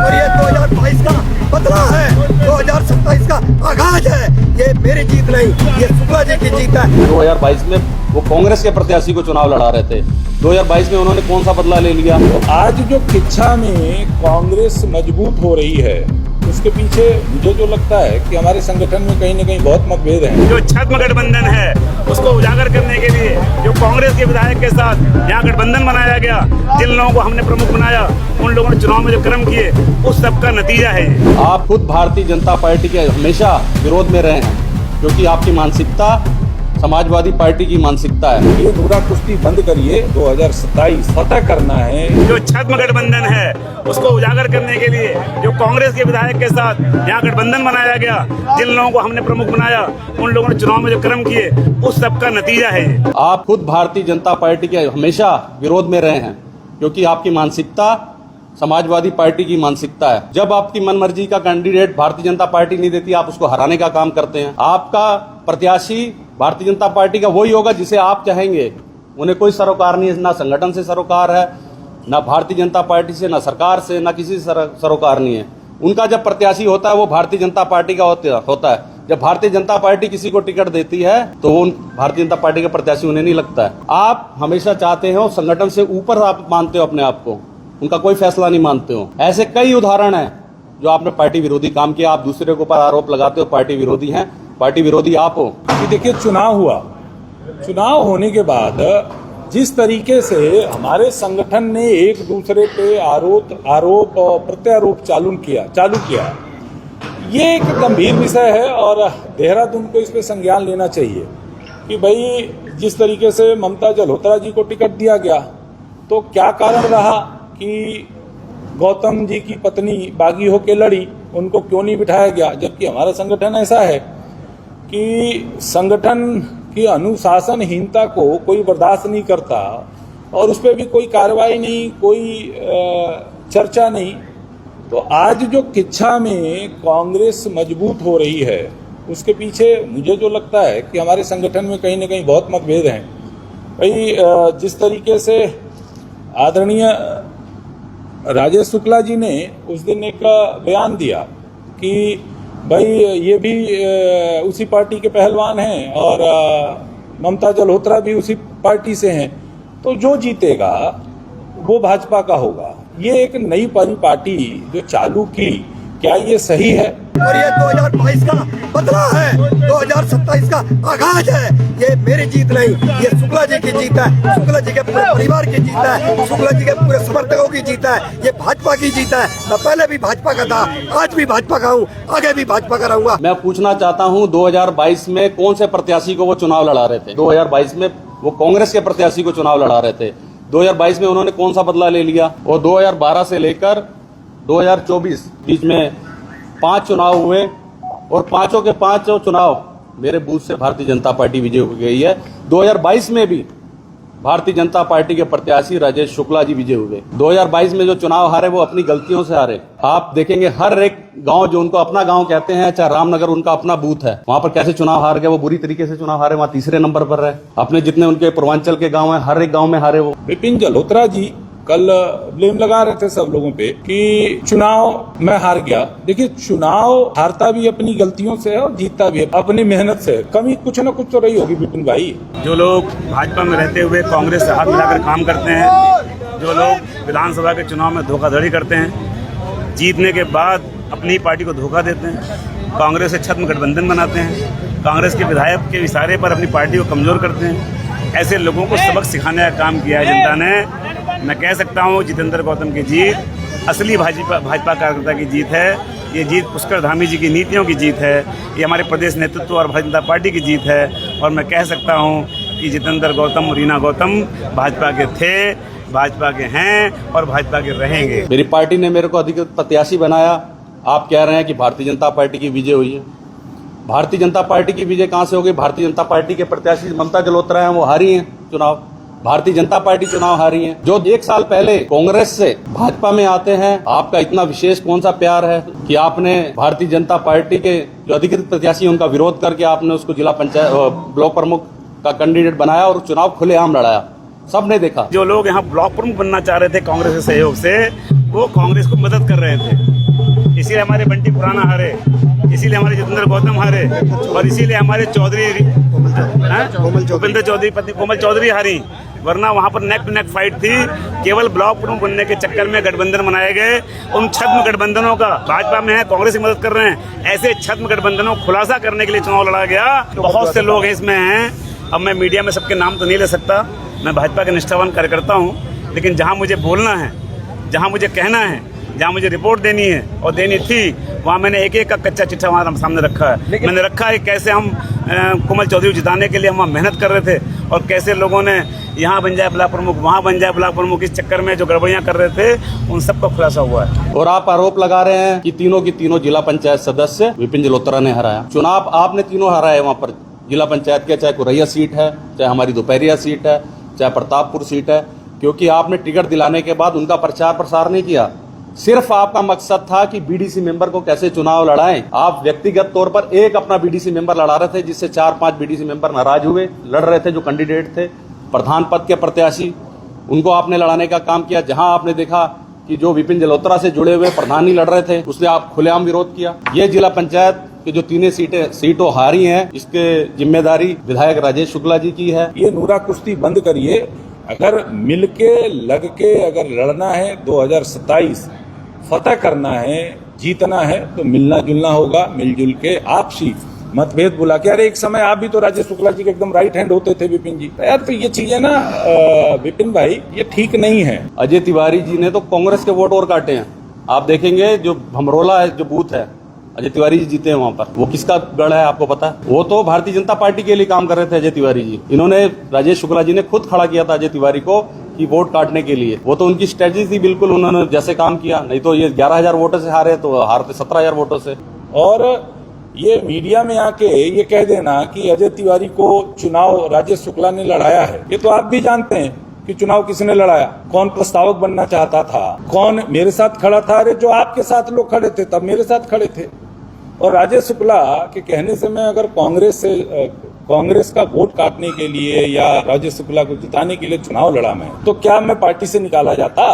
और ये 2022 का बदला है, 2027 का आगाज है। ये मेरी जीत नहीं, ये शुक्ला जी की जीत है। 2022 में वो कांग्रेस के प्रत्याशी को चुनाव लड़ा रहे थे। 2022 में उन्होंने कौन सा बदला ले लिया? आज जो किच्छा में कांग्रेस मजबूत हो रही है, उसके पीछे मुझे जो लगता है कि हमारे संगठन में कहीं न कहीं बहुत मतभेद हैं। जो छद्म गठबंधन है उसको उजागर करने के लिए जो कांग्रेस के विधायक के साथ यहाँ गठबंधन बनाया गया, जिन लोगों को हमने प्रमुख बनाया, उन लोगों ने चुनाव में जो कर्म किए, उस सब का नतीजा है। आप खुद भारतीय जनता पार्टी के हमेशा विरोध में रहे हैं, क्योंकि आपकी मानसिकता समाजवादी पार्टी की मानसिकता है। ये घोड़ा कुश्ती बंद करिए, 2027 फतह करना है। जो छद्म गठबंधन है उसको उजागर करने के लिए जो कांग्रेस के विधायक के साथ यहाँ गठबंधन बनाया गया, जिन लोगों को हमने प्रमुख बनाया, उन लोगों ने चुनाव में जो कर्म किए, उस सब का नतीजा है। आप खुद भारतीय जनता पार्टी के हमेशा विरोध में रहे हैं, क्योंकि आपकी मानसिकता समाजवादी पार्टी की मानसिकता है। जब आपकी मनमर्जी का कैंडिडेट भारतीय जनता पार्टी नहीं देती, आप उसको हराने का काम करते हैं। आपका प्रत्याशी भारतीय जनता पार्टी का वही होगा जिसे आप चाहेंगे। उन्हें कोई सरोकार नहीं है, ना संगठन से सरोकार है, ना भारतीय जनता पार्टी से, ना सरकार से, ना किसी से सरोकार नहीं है। उनका जब प्रत्याशी होता है वो भारतीय जनता पार्टी का होता है। जब भारतीय जनता पार्टी किसी को टिकट देती है तो वो भारतीय जनता पार्टी का प्रत्याशी उन्हें नहीं लगता है। आप हमेशा चाहते हो संगठन से ऊपर आप मानते हो अपने आप को, उनका कोई फैसला नहीं मानते हो। ऐसे कई उदाहरण हैं जो आपने पार्टी विरोधी काम किया। आप दूसरे के ऊपर आरोप लगाते हो पार्टी विरोधी हैं, पार्टी विरोधी आप हो। कि देखिए, चुनाव हुआ, चुनाव होने के बाद जिस तरीके से हमारे संगठन ने एक दूसरे पे आरोप और प्रत्यारोप चालू किया, ये एक गंभीर विषय है और देहरादून को इस पे संज्ञान लेना चाहिए कि भाई जिस तरीके से ममता जल्होत्रा जी को टिकट दिया गया, तो क्या कारण रहा कि गौतम जी की पत्नी बागी होके लड़ी, उनको क्यों नहीं बिठाया गया? जबकि हमारा संगठन ऐसा है कि संगठन की अनुशासनहीनता को कोई बर्दाश्त नहीं करता और उस पर भी कोई कार्रवाई नहीं, कोई चर्चा नहीं। तो आज जो किच्छा में कांग्रेस मजबूत हो रही है, उसके पीछे मुझे जो लगता है कि हमारे संगठन में कहीं न कहीं बहुत मतभेद हैं। भाई जिस तरीके से आदरणीय राजेश शुक्ला जी ने उस दिन एक बयान दिया कि भाई ये भी उसी पार्टी के पहलवान हैं और ममता जल्होत्रा भी उसी पार्टी से हैं, तो जो जीतेगा वो भाजपा का होगा। ये एक नई पार्टी जो चालू की, क्या ये सही है? और ये 2022 का बदला है, 2027 का आगाज है। ये मेरी जीत नहीं, ये शुक्ला जी की जीत है, शुक्ला जी के पूरे परिवार की जीत है, शुक्ला जी के पूरे समर्थकों की जीत है, ये भाजपा की जीत है। मैं पहले भी भाजपा का था, आज भी भाजपा का हूँ, आगे भी भाजपा का रहूंगा। मैं पूछना चाहता हूं, 2022 में कौन से प्रत्याशी को वो चुनाव लड़ा रहे थे? 2022 में वो कांग्रेस के प्रत्याशी को चुनाव लड़ा रहे थे। 2022 में उन्होंने कौन सा बदला ले लिया? और 2012 से लेकर 2024 बीच में 5 चुनाव हुए और पांचों के पांचों चुनाव मेरे बूथ से भारतीय जनता पार्टी विजय हो गई है। 2022 में भी भारतीय जनता पार्टी के प्रत्याशी राजेश शुक्ला जी विजय हुए। 2022 में जो चुनाव हारे वो अपनी गलतियों से हारे। आप देखेंगे हर एक गांव जो उनको अपना गांव कहते हैं, चाहे रामनगर उनका अपना बूथ है, वहां पर कैसे चुनाव हार गए। वो बुरी तरीके से चुनाव हारे, वहां तीसरे नंबर पर रहे। अपने जितने उनके पूर्वांचल के गाँव हैं, हर एक गाँव में हारे वो। विपिन जल्होत्रा जी कल ब्लेम लगा रहे थे सब लोगों पे कि चुनाव मैं हार गया। देखिए, चुनाव हारता भी अपनी गलतियों से है और जीतता भी अपनी मेहनत से। कमी कुछ न कुछ तो रही होगी विपिन भाई। जो लोग भाजपा में रहते हुए कांग्रेस से हाथ मिलाकर काम करते हैं, जो लोग विधानसभा के चुनाव में धोखाधड़ी करते हैं, जीतने के बाद अपनी पार्टी को धोखा देते हैं, कांग्रेस से छद्म गठबंधन बनाते हैं, कांग्रेस के विधायक के इशारे पर अपनी पार्टी को कमजोर करते हैं, ऐसे लोगों को सबक सिखाने का काम किया है जनता ने। मैं कह सकता हूँ जितेंद्र गौतम की जीत असली भाजपा कार्यकर्ता की जीत है। ये जीत पुष्कर धामी जी की नीतियों की जीत है। ये हमारे प्रदेश नेतृत्व और भारतीय जनता पार्टी की जीत है। और मैं कह सकता हूँ कि जितेंद्र गौतम, रीना गौतम भाजपा के थे, भाजपा के हैं और भाजपा के रहेंगे। मेरी पार्टी ने मेरे को अधिकृत प्रत्याशी बनाया। आप कह रहे हैं कि भारतीय जनता पार्टी की विजय हुई है। भारतीय जनता पार्टी की विजय कहाँ से होगी? भारतीय जनता पार्टी के प्रत्याशी ममता जल्होत्रा हैं, वो हारी हैं चुनाव। भारतीय जनता पार्टी चुनाव हारी है। जो 1 साल पहले कांग्रेस से भाजपा में आते हैं, आपका इतना विशेष कौन सा प्यार है कि आपने भारतीय जनता पार्टी के जो अधिकृत प्रत्याशी उनका विरोध करके आपने उसको जिला पंचायत ब्लॉक प्रमुख का कैंडिडेट बनाया और चुनाव खुलेआम लड़ाया। सबने देखा। जो लोग यहाँ ब्लॉक प्रमुख बनना चाह रहे थे कांग्रेस के सहयोग से, वो कांग्रेस को मदद कर रहे थे। इसीलिए हमारे बंटी खुराना हारे, इसीलिए हमारे जितेंद्र गौतम हारे, और इसीलिए हमारे चौधरी भूपेंद्र चौधरी पत्नी कोमल चौधरी हारी। वरना वहाँ पर नेक टू नेक फाइट थी। केवल ब्लॉक प्रमुख बनने के चक्कर में गठबंधन बनाए गए। उन छद्म गठबंधनों का भाजपा में है, कांग्रेस की मदद कर रहे हैं, ऐसे छद्म गठबंधनों को खुलासा करने के लिए चुनाव लड़ा गया। बहुत से लोग इसमें हैं। अब मैं मीडिया में सबके नाम तो नहीं ले सकता, मैं भाजपा के निष्ठावान कार्यकर्ता हूँ, लेकिन जहाँ मुझे बोलना है, जहाँ मुझे कहना है, जहाँ मुझे रिपोर्ट देनी है और देनी थी, वहाँ मैंने एक एक का कच्चा चिट्ठा हमारे सामने रखा है। मैंने रखा है कैसे हम कोमल चौधरी को जिताने के लिए हम वहाँ मेहनत कर रहे थे, और कैसे लोगों ने यहाँ बन जाए ब्लॉक प्रमुख, वहाँ बन जाए ब्लॉक प्रमुख, इस चक्कर में जो गड़बड़ियाँ कर रहे थे उन सबका खुलासा हुआ है। और आप आरोप लगा रहे हैं कि तीनों की तीनों जिला पंचायत सदस्य विपिन जलोत्रा ने हराया। चुनाव आपने तीनों हराए वहाँ पर जिला पंचायत के, चाहे कुरैया सीट है, चाहे हमारी दोपहरिया सीट है, चाहे प्रतापपुर सीट है, क्योंकि आपने टिकट दिलाने के बाद उनका प्रचार प्रसार नहीं किया। सिर्फ आपका मकसद था कि बीडीसी मेंबर को कैसे चुनाव लड़ाएं। आप व्यक्तिगत तौर पर एक अपना बीडीसी मेंबर लड़ा रहे थे, जिससे 4-5 बीडीसी मेंबर नाराज हुए, लड़ रहे थे। जो कैंडिडेट थे प्रधान पद के प्रत्याशी, उनको आपने लड़ाने का काम किया। जहां आपने देखा कि जो विपिन जलोत्रा से जुड़े हुए प्रधान ही लड़ रहे थे, उसने आप खुलेआम विरोध किया। ये जिला पंचायत की जो तीनों सीटों हारी हैं, इसके जिम्मेदारी विधायक राजेश शुक्ला जी की है। ये नूरा कुश्ती बंद करिए। अगर मिलके लग के अगर लड़ना है, 2027 फतह करना है, जीतना है, तो मिलना जुलना होगा, मिलजुल के आपसी मतभेद बुला के। अरे एक समय आप भी तो राजेश शुक्ला जी के एकदम राइट हैंड होते थे विपिन जी। यार तो ये चीजें ना विपिन भाई ये ठीक नहीं है। अजय तिवारी जी ने तो कांग्रेस के वोट और काटे हैं। आप देखेंगे जो भमरोला है, जो बूथ है, अजय तिवारी जी जीते हैं वहां पर। वो किसका गढ़ है आपको पता है? वो तो भारतीय जनता पार्टी के लिए काम कर रहे थे अजय तिवारी जी। इन्होंने, राजेश शुक्ला जी ने खुद खड़ा किया था अजय तिवारी को कि वोट काटने के लिए। वो तो उनकी स्ट्रेटजी थी बिल्कुल, उन्होंने जैसे काम किया। नहीं तो ये 11,000 वोटों से हारे, तो हारते 17,000 वोटों से। और ये मीडिया में आके ये कह देना कि अजय तिवारी को चुनाव राजेश शुक्ला ने लड़ाया है, ये तो आप भी जानते हैं कि चुनाव किसने लड़ाया, कौन प्रस्तावक बनना चाहता था, कौन मेरे साथ खड़ा था। अरे जो आपके साथ लोग खड़े थे तब मेरे साथ खड़े थे। और राजेश शुक्ला के कहने से मैं अगर कांग्रेस का वोट काटने के लिए या राजेश शुक्ला को जिताने के लिए चुनाव लड़ा मैं, तो क्या मैं पार्टी से निकाला जाता?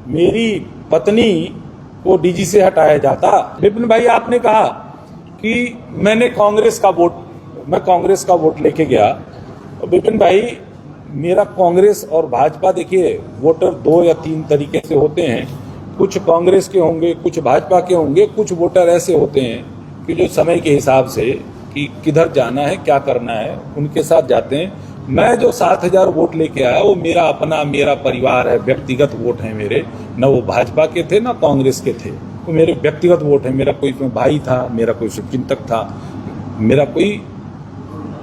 मेरी पत्नी को डीजी से हटाया जाता? विपिन भाई आपने कहा कि मैं कांग्रेस का वोट लेके गया। विपिन भाई मेरा कांग्रेस और भाजपा, देखिए वोटर 2 या 3 तरीके से होते हैं। कुछ कांग्रेस के होंगे, कुछ भाजपा के होंगे, कुछ वोटर ऐसे होते हैं कि जो समय के हिसाब से कि किधर जाना है, क्या करना है, उनके साथ जाते हैं। मैं जो 7,000 वोट लेके आया वो मेरा परिवार है, व्यक्तिगत वोट है मेरे। न वो भाजपा के थे न कांग्रेस के थे, वो मेरे व्यक्तिगत वोट है। मेरा कोई भाई था, मेरा कोई शुभचिंतक था, मेरा कोई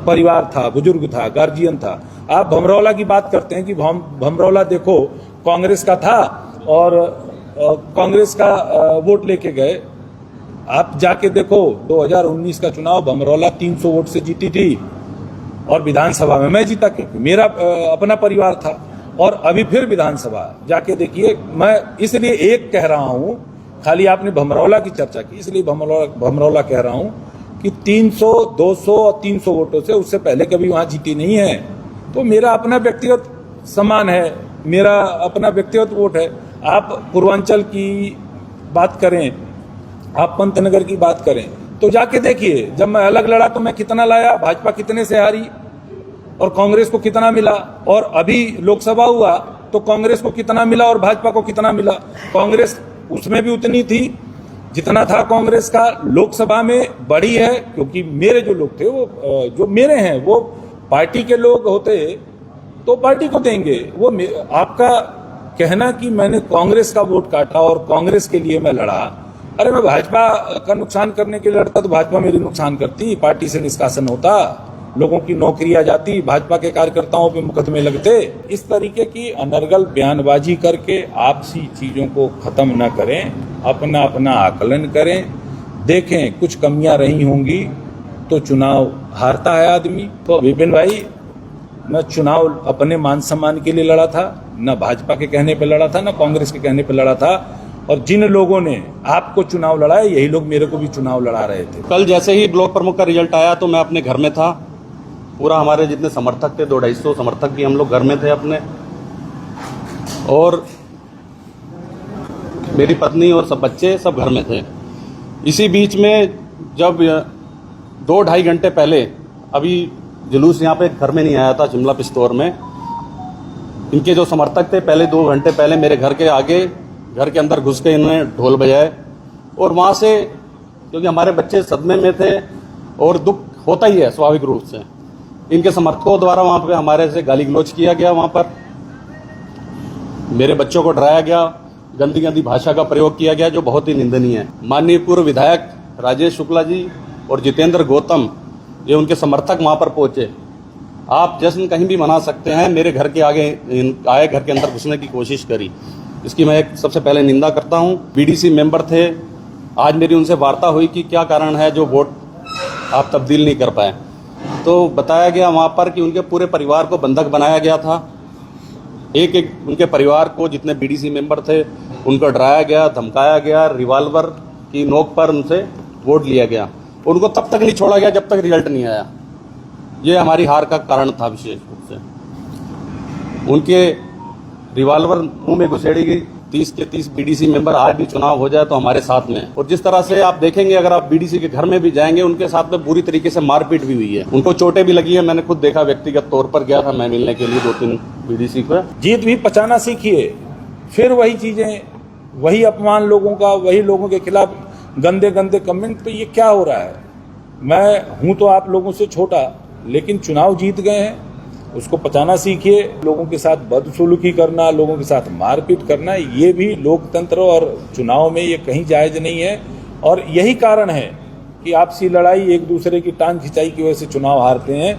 परिवार था, बुजुर्ग था, गार्जियन था। आप भमरौला की बात करते हैं कि भमरौला देखो कांग्रेस का था और कांग्रेस का वोट लेके गए। आप जाके देखो 2019 का चुनाव भमरौला 300 वोट से जीती थी और विधानसभा में मैं जीता, क्योंकि मेरा अपना परिवार था। और अभी फिर विधानसभा जाके देखिए। मैं इसलिए एक कह रहा हूं, खाली आपने भमरौला की चर्चा की इसलिए भमरौला कह रहा हूं कि 300, 200 और 300 वोटों से उससे पहले कभी वहां जीती नहीं है। तो मेरा अपना व्यक्तिगत सम्मान है, मेरा अपना व्यक्तिगत वोट है। आप पूर्वांचल की बात करें, आप पंतनगर की बात करें, तो जाके देखिए जब मैं अलग लड़ा तो मैं कितना लाया, भाजपा कितने से हारी और कांग्रेस को कितना मिला। और अभी लोकसभा हुआ तो कांग्रेस को कितना मिला और भाजपा को कितना मिला। कांग्रेस उसमें भी उतनी थी जितना था कांग्रेस का। लोकसभा में बढ़ी है क्योंकि मेरे जो लोग थे वो जो मेरे हैं वो पार्टी के लोग होते तो पार्टी को देंगे। वो आपका कहना कि मैंने कांग्रेस का वोट काटा और कांग्रेस के लिए मैं लड़ा, अरे मैं भाजपा का नुकसान करने के लिए लड़ता तो भाजपा मेरी नुकसान करती, पार्टी से निष्कासन होता, लोगों की नौकरी आ जाती, भाजपा के कार्यकर्ताओं पे मुकदमे लगते। इस तरीके की अनर्गल बयानबाजी करके आपसी चीजों को खत्म न करें, अपना अपना आकलन करें, देखें कुछ कमियां रही होंगी तो चुनाव हारता है आदमी। तो विपिन भाई न चुनाव अपने मान सम्मान के लिए लड़ा था, न भाजपा के कहने पर लड़ा था, न कांग्रेस के कहने पर लड़ा था। और जिन लोगों ने आपको चुनाव लड़ाया यही लोग मेरे को भी चुनाव लड़ा रहे थे। कल जैसे ही ब्लॉक प्रमुख का रिजल्ट आया तो मैं अपने घर में था। पूरा हमारे जितने समर्थक थे, 200-250 समर्थक भी हम लोग घर में थे अपने, और मेरी पत्नी और सब बच्चे सब घर में थे। इसी बीच में जब 2-2.5 घंटे पहले, अभी जुलूस यहाँ पे घर में नहीं आया था, जुमला पिस्तौर में, इनके जो समर्थक थे पहले 2 घंटे पहले मेरे घर के आगे, घर के अंदर घुस के इन्होंने ढोल बजाए और वहाँ से, क्योंकि हमारे बच्चे सदमे में थे और दुख होता ही है स्वाभाविक रूप से, इनके समर्थकों द्वारा वहाँ पे हमारे से गाली गलौज किया गया, वहाँ पर मेरे बच्चों को डराया गया, गंदी गंदी भाषा का प्रयोग किया गया जो बहुत ही निंदनीय है। माननीय पूर्व विधायक राजेश शुक्ला जी और जितेंद्र गौतम, ये उनके समर्थक वहाँ पर पहुंचे। आप जश्न कहीं भी मना सकते हैं, मेरे घर के आगे आए, घर के अंदर घुसने की कोशिश करी, इसकी मैं एक सबसे पहले निंदा करता हूँ। बीडीसी मेंबर थे, आज मेरी उनसे वार्ता हुई कि क्या कारण है जो वोट आप तब्दील नहीं कर पाए, तो बताया गया वहाँ पर कि उनके पूरे परिवार को बंधक बनाया गया था। एक एक उनके परिवार को, जितने बीडीसी मेंबर थे, उनको डराया गया, धमकाया गया, रिवॉल्वर की नोक पर उनसे वोट लिया गया। उनको तब तक नहीं छोड़ा गया जब तक रिजल्ट नहीं आया। ये हमारी हार का कारण था विशेष रूप से। उनके रिवॉल्वर मुंह में घुसेड़ी गई। 30 के 30 बीडीसी मेंबर आज भी चुनाव हो जाए तो हमारे साथ में। और जिस तरह से आप देखेंगे, अगर आप बीडीसी के घर में भी जाएंगे, उनके साथ में बुरी तरीके से मारपीट भी हुई है, उनको चोटें भी लगी है। मैंने खुद देखा, व्यक्तिगत तौर पर गया था मैं मिलने के लिए 2-3 बीडीसी को। जीत भी पचाना सीखिए, फिर वही चीजें, वही अपमान लोगों का, वही लोगों के खिलाफ गंदे गंदे कमेंट। तो ये क्या हो रहा है? मैं हूं तो आप लोगों से छोटा, लेकिन चुनाव जीत गए हैं, उसको पचाना सीखिए। लोगों के साथ बदसलूकी करना, लोगों के साथ मारपीट करना, ये भी लोकतंत्र और चुनाव में ये कहीं जायज नहीं है। और यही कारण है कि आपसी लड़ाई, एक दूसरे की टांग खिंचाई की वजह से चुनाव हारते हैं।